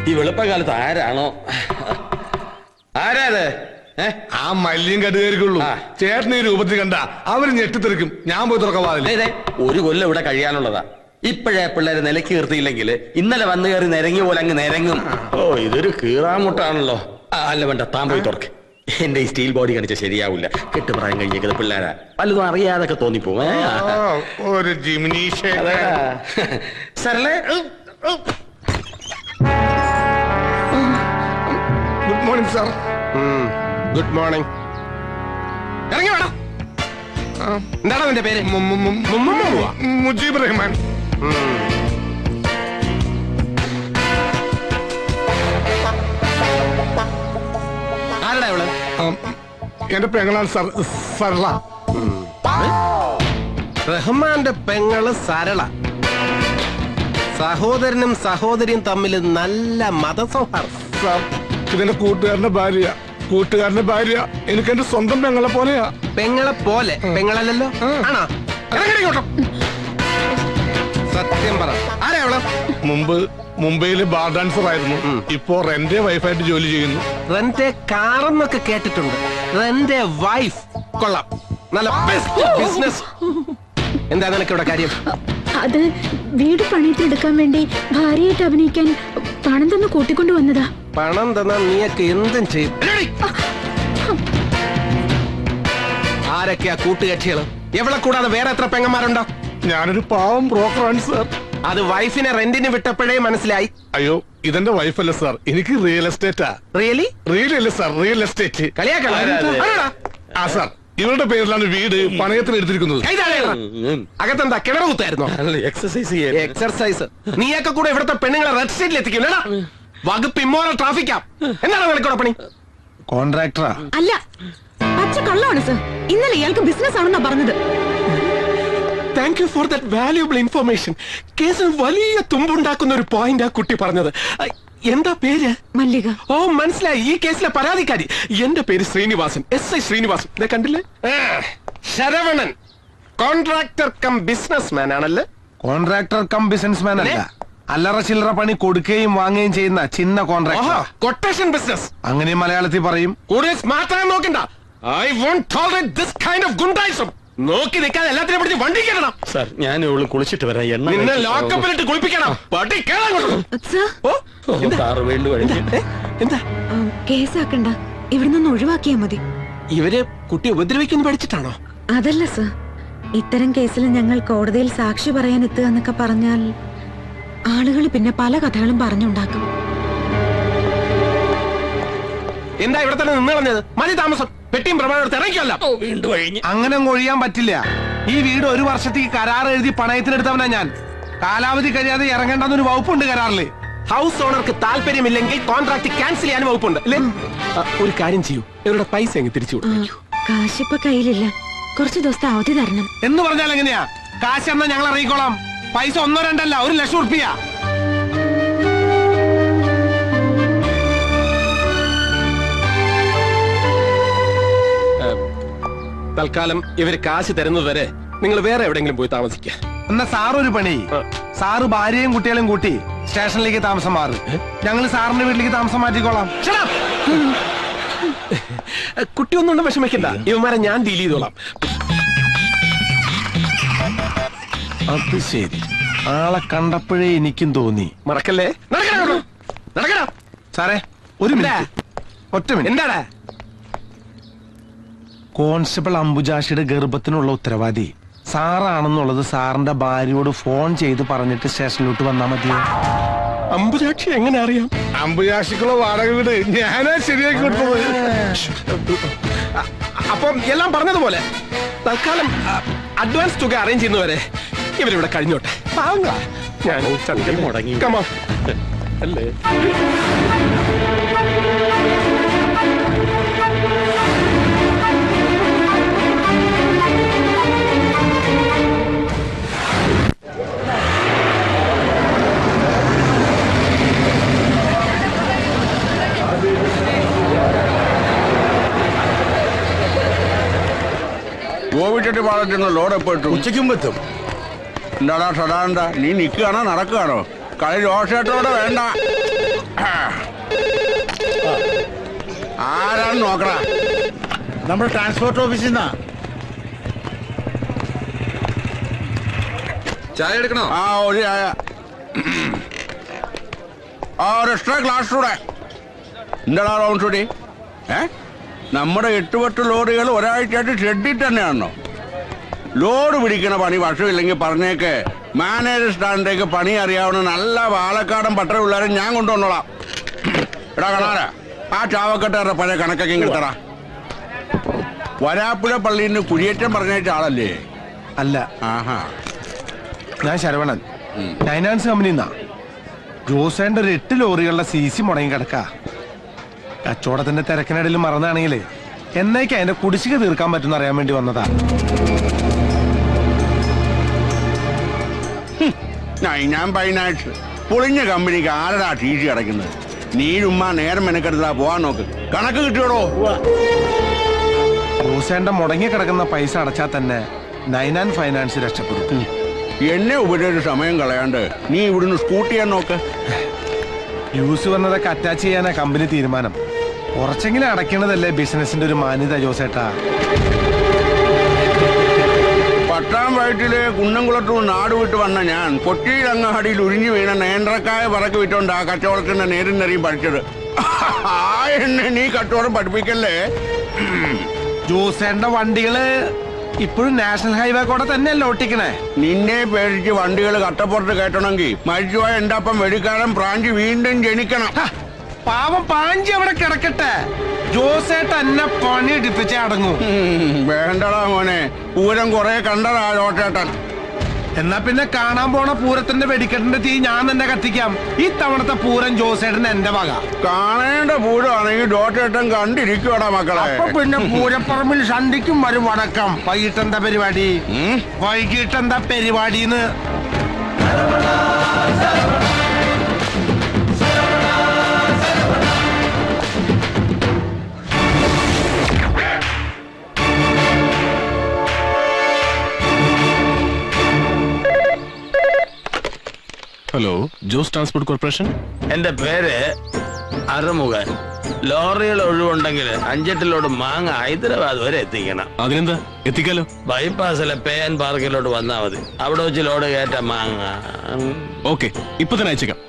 ഈ വെളുപ്പകാലത്ത് ആരാണോ ആരാത്? ആ മല്യം കടുകയറിക്കുള്ളൂ. ചേട്ടന് ഈ രൂപത്തിൽ കണ്ട അവര് ഞെട്ടിത്തെറിക്കും. ഞാൻ പോയി തുറക്കവാതില്ലേ. ഒരു കൊല്ലം ഇവിടെ കഴിയാനുള്ളതാ. ഇപ്പോഴേ പിള്ളേര് നിലയ്ക്ക് നിർത്തിയില്ലെങ്കിൽ ഇന്നലെ വന്നു കയറി നിരങ്ങി പോലെ അങ്ങ് നിരങ്ങും. ഓ, ഇതൊരു കീറാമുട്ടാണല്ലോ. അല്ല വേണ്ട, താൻ പോയി തുറക്ക്. എന്റെ ഈ സ്റ്റീൽ ബോഡി കാണിച്ച ശരിയാവില്ല. കെട്ടുപ്രായം കഴിഞ്ഞേക്കുന്നത് പിള്ളേരാ. പലതും അറിയാതൊക്കെ തോന്നിപ്പോവും. ഒരു ജിമിനീഷേ സരളേ. Good morning sir. Good morning. ഇറങ്ങി വേണം. എന്താണ് നിന്റെ പേര്? മുജീബ് റഹ്മാൻ. ആരുടെ അവള്? എന്റെ പെങ്ങളാണ് സാർ, സരള. റഹ്മാന്റെ പെങ്ങള് സരള. സഹോദരനും സഹോദരിയും തമ്മിൽ നല്ല മതസൗഹാർദ്ദം. സാർ, ഇതെന്റെ കൂട്ടുകാരന്റെ ഭാര്യ. കൂട്ടുകാരന്റെ ഭാര്യ എനിക്ക് എന്റെ സ്വന്തം പെങ്ങളെ പോലെയാ. പെങ്ങളെ പോലെ? പെങ്ങളല്ലല്ലോ. ആണോ? സത്യം പറ, ആരാ അവള്? മുമ്പ് മുംബൈയില് ബാർ ഡാൻസർ ആയിരുന്നു. ഇപ്പോ റെന്റെ വൈഫായിട്ട് ജോലി ചെയ്യുന്നു. റെന്റെ കാറെന്നൊക്കെ കേട്ടിട്ടുണ്ട്. റെന്റെ വൈഫ് കൊള്ളാം. നല്ല ബെസ്റ്റ് ബിസിനസ്. എന്താ നിനക്ക് ഇവിടെ കാര്യം? അത് വീട് പണിയെടുക്കാൻ വേണ്ടി ഭാര്യയായിട്ട് അഭിനയിക്കാൻ പണം തന്ന് കൂട്ടിക്കൊണ്ടു വന്നതാ. പണം തന്നാ നീയൊക്കെ എന്തും ചെയ്യും. ആരൊക്കെയാ കൂട്ടുകക്ഷികള്? എവിടെ കൂടാതെ വേറെ എത്ര പെങ്ങന്മാരുണ്ടോ? ഞാനൊരു പാവം ബ്രോക്കറാണ് സാർ. അത് വൈഫിനെ റെന്റിന് വിട്ടപ്പോഴേ മനസ്സിലായി. അയ്യോ, ഇതെന്റെ വൈഫല്ല സാർ. എനിക്ക് റിയൽ എസ്റ്റേറ്റാ. റിയലി? റിയൽ അല്ല സാർ, റിയൽ എസ്റ്റേറ്റ്. കളിയാക്കളാ? ആ സാർ, ഇവരുടെ പേരിലാണ് വീട് പണയത്തിന് എടുത്തിരിക്കുന്നത്. അകത്തെന്താ കിണർ കുത്തായിരുന്നോ? എക്സർസൈസ്. നീയൊക്കെ കൂടെ ഇവിടുത്തെ പെണ്ണുങ്ങളെ റെഡ് സ്റ്റേറ്റിൽ എത്തിക്കും. വകുപ്പ് ഇമ്മോറൽ ട്രാഫിക്കാ. എന്താണ് നിനക്കൂടെ പണി? കോൺട്രാക്ടറാ. അല്ല, പച്ച കള്ളമാണ് സർ. ഇന്നലെ ഇയാൾക്ക് ബിസിനസ് ആണെന്നാ പറഞ്ഞത്. Thank you for that valuable information. കേസിന് വലിയ തുമ്പുണ്ടാക്കുന്ന ഒരു പോയിന്റ് ആ കുട്ടി പറഞ്ഞത്. എന്താ പേര്? മല്ലിക. ഓ, മനസ്സിലായി. ഈ കേസിലെ പരാതിക്കാരി. എന്റെ പേര് ശ്രീനിവാസൻ, SI ശ്രീനിവാസൻ. കണ്ടില്ലേ? Saravanan contractor cum businessman ആണല്ലേ? കോൺട്രാക്ടർ കം ബിസിനസ് മാൻ അല്ല, അല്ലറ ചില്ലറ പണി കൊടുക്കുകയും വാങ്ങുകയും ചെയ്യുന്ന ചിന്ന കോൺട്രാക്ടർ. കൊട്ടേഷൻ ബിസിനസ് അങ്ങനെ മലയാളത്തിൽ പറയും. കൂടുതൽ സ്മാർട്ട് ആയി നോക്കണ്ട. I won't tolerate this kind of ഗുണ്ടായിസം. നോക്കി നിൽക്കാതെ എല്ലാത്തിനെ പിടിച്ച് വണ്ടി കയറണം. സാർ, ഞാൻ ഇവള് കുളിച്ചിട്ട് വരാം. നിന്നെ ലോക്കപ്പിലിട്ട് കുളിപ്പിക്കണം. പട്ടി എന്താ കേസാക്കണ്ട, ഇവിടെ നിന്ന് ഒഴിവാക്കിയാ മതി. ഇവര് കുട്ടി ഉപദ്രവിക്കുന്നു പഠിച്ചിട്ടാണോ? അതല്ല സർ, ഇത്തരം കേസിൽ ഞങ്ങൾ കോടതിയിൽ സാക്ഷി പറയാൻ എത്തുക എന്നൊക്കെ പറഞ്ഞാൽ ആളുകൾ പിന്നെ പല കഥകളും പറഞ്ഞുണ്ടാക്കും. എന്താ ഇവിടെ തന്നെ നിന്ന് കളഞ്ഞത്? മതി താമസം. പെട്ടിയും പ്രമാണം ഇറങ്ങിക്കല്ല. അങ്ങനെ ഒഴിയാൻ പറ്റില്ല. ഈ വീട് 1 വർഷത്തേക്ക് കരാർ എഴുതി പണയത്തിനെടുത്തവനാ ഞാൻ. കാലാവധി കഴിയാതെ ഇറങ്ങേണ്ടെന്നൊരു വകുപ്പുണ്ട് കരാറില്. ഹൗസ് ഓണർക്ക് താല്പര്യമില്ലെങ്കിൽ കോൺട്രാക്ട് ക്യാൻസൽ ചെയ്യാൻ വകുപ്പുണ്ട് അല്ലേ? ഒരു കാര്യം ചെയ്യൂ, ഇവരുടെ പൈസ എങ്ങ് തിരിച്ചു കൊടുക്കൂ. കാശിപ്പ കയ്യിലില്ല, കുറച്ച് ദിവസത്തെ അവധി തരണം. എന്ന് പറഞ്ഞാൽ എങ്ങനെയാ? കാശ് എന്നാ ഞങ്ങൾ അറിയിക്കോളാം. പൈസ 1 2 അല്ല, 1 ലക്ഷം ഉറുപ്പിക. തൽക്കാലം ഇവര് കാശ് തരുന്നത് വരെ നിങ്ങൾ വേറെ എവിടെയെങ്കിലും പോയി താമസിക്കുക. എന്നാ സാറൊരു പണി. സാറ് ഭാര്യയും കുട്ടികളും കൂട്ടി സ്റ്റേഷനിലേക്ക് താമസം മാറി. ഞങ്ങൾ സാറിന്റെ വീട്ടിലേക്ക് താമസം മാറ്റിക്കോളാം. കുട്ടിയൊന്നും വിഷമിക്കണ്ട, ഇവന്മാരെ ഞാൻ ഡീൽ ചെയ്തോളാം. അത് ശരി. ആളെ കണ്ടപ്പോഴേ എനിക്കും തോന്നി. മറക്കല്ലേ? നടക്കടാ. സാറേ, ഒരു മിനിറ്റ്, ഒറ്റ മിനിറ്റ്. എന്താടാ? കോൺസ്റ്റബിൾ അംബുജാഷിയുടെ ഗർഭത്തിനുള്ള ഉത്തരവാദി സാറാണെന്നുള്ളത് സാറിന്റെ ഭാര്യയോട് ഫോൺ ചെയ്ത് പറഞ്ഞിട്ട് സ്റ്റേഷനിലോട്ട് വന്നാ മതിയോ? അംബുജാക്ഷി എങ്ങനെ അറിയാം? അംബുജാക്ഷിക്കുള്ള വാടക വീട് ഞാനാ ശരിയാക്കി കൊടുത്തത്. അപ്പം എല്ലാം പറഞ്ഞതുപോലെ തൽക്കാലം അഡ്വാൻസ് തുക അറേഞ്ച് ചെയ്യുന്നവരെ ഇവരിവിടെ കഴിഞ്ഞോട്ടെ. ഞാൻ മുടങ്ങി അല്ലേ? ഗോവിച്ചട്ടി പാടത്തുള്ള ലോഡ് എപ്പോഴും ഉച്ചയ്ക്കും എത്തും. എന്താടാ സദാനന്ദ, നീ നിൽക്കുകയാണോ നടക്കുകയാണോ? കളി ജോസേട്ടനോട് വേണ്ട. ആരാണ് നോക്കണ? നമ്മുടെ ട്രാൻസ്പോർട്ട് ഓഫീസിൽ നിന്നാ. ചായ എടുക്കണോ? ആ ഒരു ചായ. ആ ഒരു എക്സ്ട്രാ ഗ്ലാസ് കൂടെ. എന്താടാ റൗണ്ട് ഷൂട്ടി? നമ്മുടെ 8-10 ലോറികൾ ഒരാഴ്ചയായിട്ട് ഷെഡിൽ തന്നെയാണോ? ലോഡ് പിടിക്കണ പണി വർഷമില്ലെങ്കിൽ പറഞ്ഞേക്ക്. മാനേജർ സ്റ്റാൻഡിലേക്ക് പണി അറിയാവുന്ന നല്ല പാലക്കാടൻ പട്ടണ പിള്ളേരെ ഞാൻ കൊണ്ടുവന്നോളാം. എടാ കാണാരാ, ആ ചാവക്കെട്ടാരുടെ പഴയ കണക്കൊക്കെ ഇങ്ങെടുത്തടാ. വരാപ്പുഴ പള്ളിയിൽ നിന്ന് കുടിയേറ്റം പറഞ്ഞേറ്റ ആളല്ലേ? അല്ല. ആഹാ. ഞാൻ ശരവണൻ, ഫൈനാൻസ് കമ്പനിന്നാ. ജോസേന്റെ ഒരു 8 ലോറികളുടെ CC മുടങ്ങി കിടക്ക. കച്ചവടത്തിന്റെ തിരക്കിനിടയിൽ മറന്നാണെങ്കിലേ എന്നേക്ക് അതിന്റെ കുടിശ്ശിക തീർക്കാൻ പറ്റുന്ന അറിയാൻ വേണ്ടി വന്നതാ. ഞാൻ ഫൈനാൻസ് പൊളിഞ്ഞ കമ്പനിക്ക് ആരടാ TC അടയ്ക്കുന്നത്? നീ ചുമ്മാ നേരം മെനക്കെടുത്താ പോവാൻ നോക്ക്. കണക്ക് കിട്ടിയോടോ? ജോസേന്റെ മുടങ്ങി കിടക്കുന്ന പൈസ അടച്ചാൽ തന്നെ 99 ഫൈനാൻസ് രക്ഷപ്പെടും. എന്നെ ഉപരിച്ച് സമയം കളയാണ്ട് നീ ഇവിടുന്ന് സ്കൂട്ട് ചെയ്യാൻ നോക്ക്. യൂസ് വന്നതൊക്കെ അറ്റാച്ച് ചെയ്യാനാ കമ്പനി തീരുമാനം. കുറച്ചെങ്കിലും അടയ്ക്കണതല്ലേ ബിസിനസിന്റെ ഒരു മാന്യത ജോസേട്ടാ. പട്ടാം വയറ്റില് കുന്നംകുളത്തൂർ നാട് വിട്ട് വന്ന ഞാൻ കൊച്ചിയിൽ അങ്ങാടിയിൽ ഉരിഞ്ഞു വീണ നേന്ത്രക്കായ പറക്ക് വിട്ടോണ്ട് ആ കച്ചവടത്തിന്റെ നേരും നെറിയും പഠിച്ചത്. എന്നെ നീ കച്ചവടം പഠിപ്പിക്കല്ലേ. ജോസേന്റെ വണ്ടികള് ഇപ്പോഴും നാഷണൽ ഹൈവേ കൂടെ തന്നെയല്ലേ ഓട്ടിക്കണേ? നിന്നെ പേടിച്ച് വണ്ടികൾ കട്ടപ്പുറത്ത് കയറ്റണമെങ്കിൽ മരിച്ചുപോയ എന്റെ അപ്പം വെടിക്കാരൻ പ്രാഞ്ചി വീണ്ടും ജനിക്കണം. പാവം പാഞ്ചി അവിടെ കിടക്കട്ടെ. ജോസേട്ട എന്നെ പണി എടുപ്പിച്ചേ അടങ്ങൂ. വേണ്ടടാ മോനെ, പൂരം കുറെ കണ്ടതാ ജോസേട്ടൻ. എന്നാ പിന്നെ കാണാൻ പോണ പൂരത്തിന്റെ വെടിക്കെട്ടിന്റെ തീ ഞാൻ തന്നെ കത്തിക്കാം. ഈ തവണത്തെ പൂരം ജോസേട്ടൻ എന്റെ വക. കാണേണ്ട പൂരമാണെങ്കിൽ ജോസേട്ടൻ കണ്ടിരിക്കുവാടാ മക്കളെ. അപ്പൊ പിന്നെ പൂരപ്പറമ്പിൽ സന്ധിക്കും വരും വടക്കം. വൈകിട്ടെന്താ പരിപാടി? വൈകിട്ടെന്താ പരിപാടിന്ന്? Hello, Jose transport corporation. എന്റെ പേര് അറുമുഖൻ. ലോറികൾ ഒഴിവുണ്ടെങ്കിൽ 5-8 ലോഡ് മാങ്ങ ഹൈദരാബാദ് വരെ എത്തിക്കണം. അതിനെന്താ, എത്തിക്കാലോ. ബൈപ്പാസിലെ പേൻ പാർക്കിലോട്ട് വന്നാ മതി. അവിടെ വെച്ച് ലോഡ് കയറ്റ മാങ്ങ. ഓക്കെ, ഇപ്പൊ തന്നെ അയച്ചേക്കാം.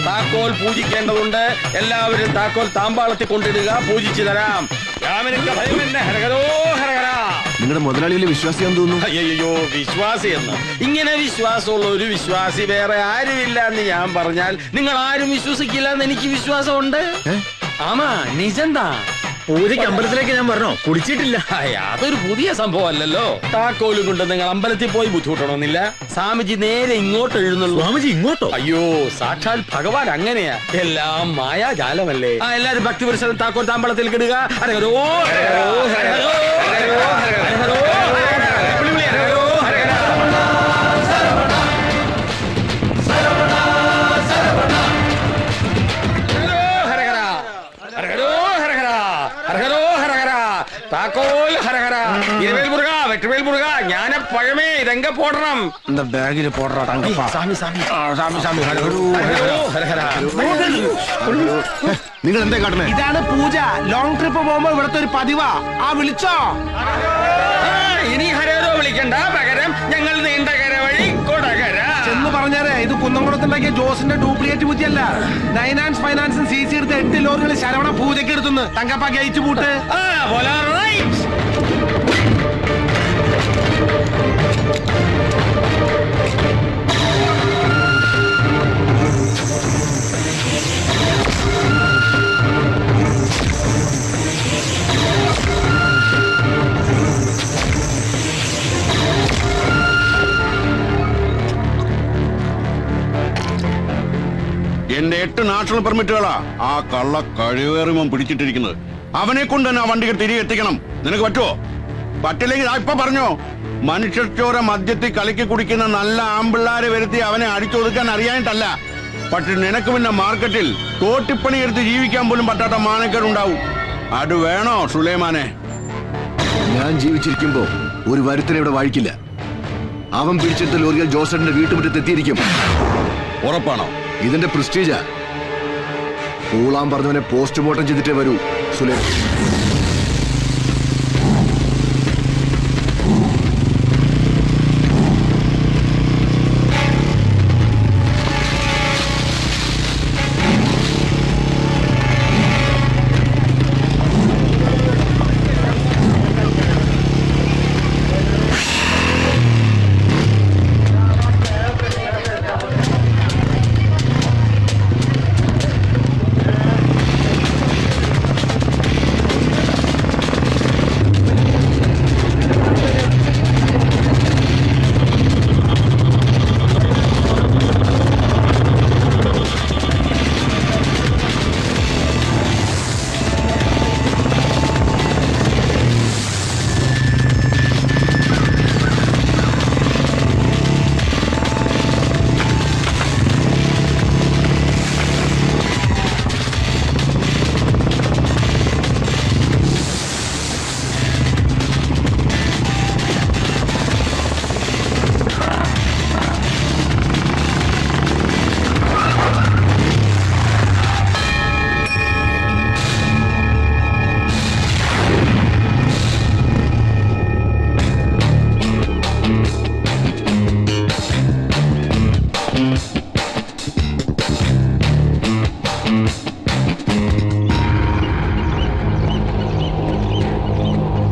താക്കോൽ പൂജിക്കേണ്ടതുണ്ട്. എല്ലാവരും താക്കോൽ താമ്പാളത്തിൽ കൊണ്ടിടുക. പൂജിച്ചു തരാം. നിങ്ങളുടെ മുതലാളിയിലെ വിശ്വാസിയാന്ന് തോന്നുന്നു. അയ്യോ, വിശ്വാസി എന്ന് ഇങ്ങനെ വിശ്വാസമുള്ള ഒരു വിശ്വാസി വേറെ ആരുമില്ല എന്ന് ഞാൻ പറഞ്ഞാൽ നിങ്ങൾ ആരും വിശ്വസിക്കില്ല എന്ന് എനിക്ക് വിശ്വാസമുണ്ട്. ആമാ, നിജന്താ. പൂജയ്ക്ക് അമ്പലത്തിലേക്ക് ഞാൻ പറഞ്ഞോ? കുടിച്ചിട്ടില്ല. അതൊരു പുതിയ സംഭവം അല്ലല്ലോ. താക്കോലും കൊണ്ട് നിങ്ങൾ അമ്പലത്തിൽ പോയി ബുദ്ധിമുട്ടണമെന്നില്ല. സ്വാമിജി നേരെ ഇങ്ങോട്ട് എഴുന്നള്ളൂ. സ്വാമിജി ഇങ്ങോട്ടോ? അയ്യോ, സാക്ഷാൽ ഭഗവാൻ അങ്ങനെയാ. എല്ലാം മായാജാലമല്ലേ. എല്ലാരും ഭക്തിപുരുഷൻ താക്കോൽ താമ്പളത്തിൽ കിടുക. ഹരഹരോ ഹരഹരോ ഹരഹരോ ഹരഹരോ ഹരഹരോ താക്കോൽ ഹരഹര. ഇരുവേൽ മുരുക, വെട്ടുവേൽ മുരുക, ജ്ഞാനപ്പഴമേ രംഗ പോടണം. എന്താ ബാഗില് പോടറാ? സ്വാമി സ്വാമി സ്വാമി ഹരഹര. നിങ്ങൾ എന്താ കാട്ടണേ? ഇതാണ് പൂജ. ലോങ് ട്രിപ്പ് പോകുമ്പോ ഇവിടത്തെ ഒരു പതിവാ. വിളിച്ചോ? ഇനി ഹരഹരോ വിളിക്കണ്ട. പകരം ഞങ്ങൾ നീണ്ട കര വഴി കൊടകര ചെന്ന് പറഞ്ഞു പറഞ്ഞാലേ ഇത് കുന്നംകുളത്തുണ്ടാക്കിയ ജോസിന്റെ ഡ്യൂപ്ലിക്കേറ്റ് ബുദ്ധിയല്ല. നൈനാൻസ് ഫൈനാൻസും CC എടുത്ത് 8 ലോറികൾ ശരവണ പൂജയ്ക്ക് എടുത്തുന്നു. തങ്കപ്പാക്കി അയച്ചു പൂട്ട്. എന്റെ 8 നാഷണൽ പെർമിറ്റുകളാ ആ കള്ള കഴിവേറിമം പിടിച്ചിട്ടിരിക്കുന്നത്. അവനെ കൊണ്ട് തന്നെ ആ വണ്ടികൾ തിരികെ എത്തിക്കണം. നിനക്ക് പറ്റുമോ? പറ്റില്ലെങ്കിൽ ഇപ്പൊ പറഞ്ഞോ. മനുഷ്യച്ചോര മദ്യത്തിൽ കലക്കി കുടിക്കുന്ന നല്ല ആമ്പിള്ളാരെ വരുത്തി അവനെ അടിച്ചൊതുക്കാൻ അറിയാനിട്ടല്ല. പക്ഷെ നിനക്ക് പിന്നെ മാർക്കറ്റിൽ തോട്ടിപ്പണി എടുത്ത് ജീവിക്കാൻ പോലും പറ്റാത്ത മാനക്കേടുണ്ടാവും. അത് വേണോ സുലൈമാനെ? ഞാൻ ജീവിച്ചിരിക്കുമ്പോ ഒരു വരുത്തനെ ഇവിടെ വാഴിക്കില്ല. അവൻ പിടിച്ചെടുത്ത ലോറികൾ ജോസന്റെ വീട്ടുമുറ്റത്ത് എത്തിയിരിക്കും. ഉറപ്പാണോ? ഇതിന്റെ പ്രസ്റ്റീജാ. പൂളാൻ പറഞ്ഞവനെ പോസ്റ്റ്മോർട്ടം ചെയ്തിട്ടേ വരൂ സുലൈമാൻ.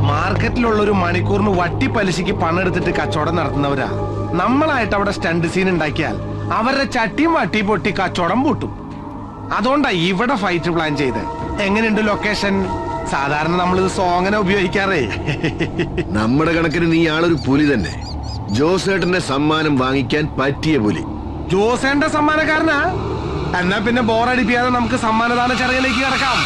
മാർക്കറ്റിലുള്ളൊരു മണിക്കൂറിന് വട്ടി പലിശയ്ക്ക് പണം എടുത്തിട്ട് കച്ചവടം നടത്തുന്നവരാ. നമ്മളായിട്ട് അവിടെ സ്റ്റണ്ട് സീൻ ഉണ്ടാക്കിയാൽ അവരുടെ ചട്ടിയും വട്ടി പൊട്ടി കച്ചവടം പൂട്ടും. അതുകൊണ്ടാ ഇവിടെ ഫൈറ്റ് പ്ലാൻ ചെയ്ത്. എങ്ങനെയുണ്ട് ലൊക്കേഷൻ? സാധാരണ നമ്മളിത് സോങ്ങനെ ഉപയോഗിക്കാറേ. നമ്മുടെ കണക്കിന് നീ ആളൊരു പുലി തന്നെ. ജോസേട്ടന്റെ സമ്മാനം വാങ്ങിക്കാൻ പറ്റിയ പുലി. ജോസേന്റെ സമ്മാനക്കാരനാ? എന്നാ പിന്നെ ബോറടിപ്പിക്കാതെ നമുക്ക് സമ്മാനദാന ചടങ്ങിലേക്ക് കിടക്കാം.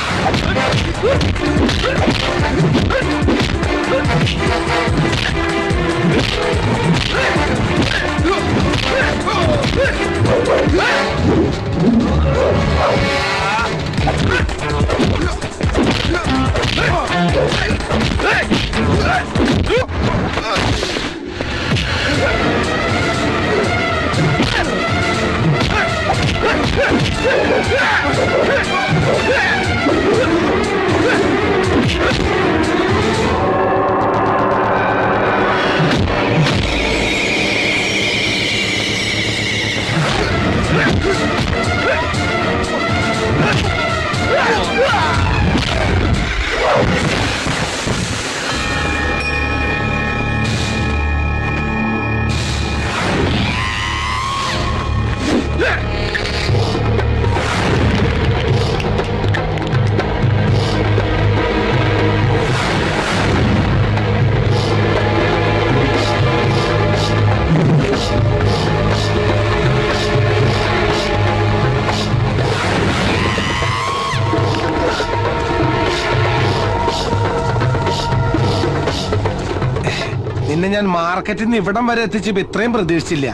നിന്നെ ഞാൻ മാർക്കറ്റിൽ നിന്ന് ഇവിടം വരെ എത്തിച്ചപ്പോ ഇത്രയും പ്രതീക്ഷിച്ചില്ല.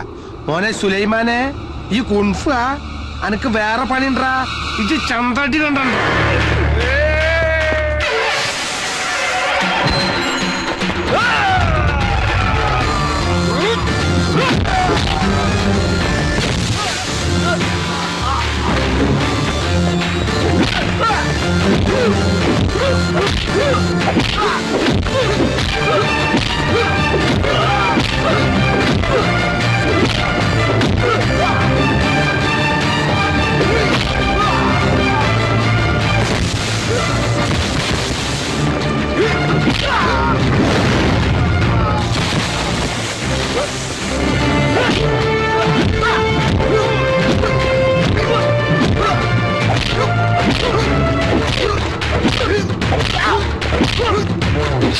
മോനെ സുലൈമാനെ, ഈ കുൻഫ അനക്ക് വേറെ പണിണ്ടാ. ഇത് ചന്തടി കണ്ടോ? Ah!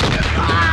ആ